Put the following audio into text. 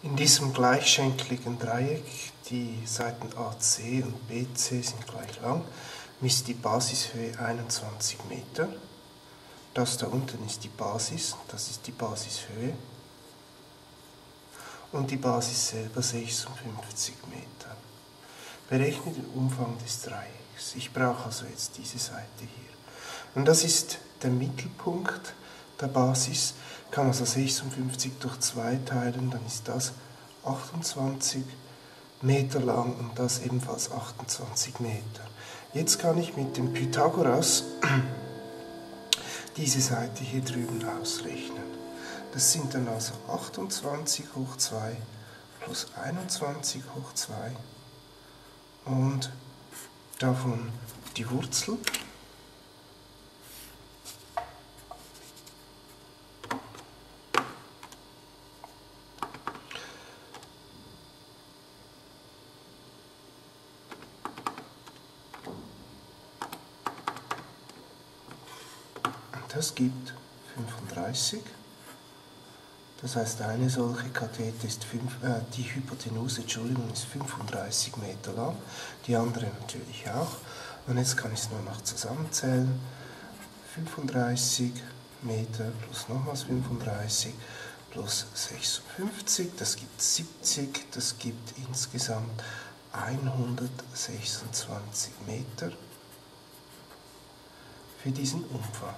In diesem gleichschenkeligen Dreieck, die Seiten AC und BC sind gleich lang, misst die Basishöhe 21 Meter. Das da unten ist die Basis, das ist die Basishöhe. Und die Basis selber 56 Meter. Berechne den Umfang des Dreiecks. Ich brauche also jetzt diese Seite hier. Und das ist der Mittelpunkt der Basis. Kann also 56 durch 2 teilen, dann ist das 28 Meter lang und das ebenfalls 28 Meter. Jetzt kann ich mit dem Pythagoras diese Seite hier drüben ausrechnen. Das sind dann also 28 hoch 2 plus 21 hoch 2 und davon die Wurzel. Das gibt 35. Das heißt, eine solche Kathete ist die Hypotenuse, Entschuldigung, ist 35 Meter lang, die andere natürlich auch. Und jetzt kann ich es nur noch zusammenzählen. 35 Meter plus nochmals 35 plus 56, das gibt 70, das gibt insgesamt 126 Meter für diesen Umfang.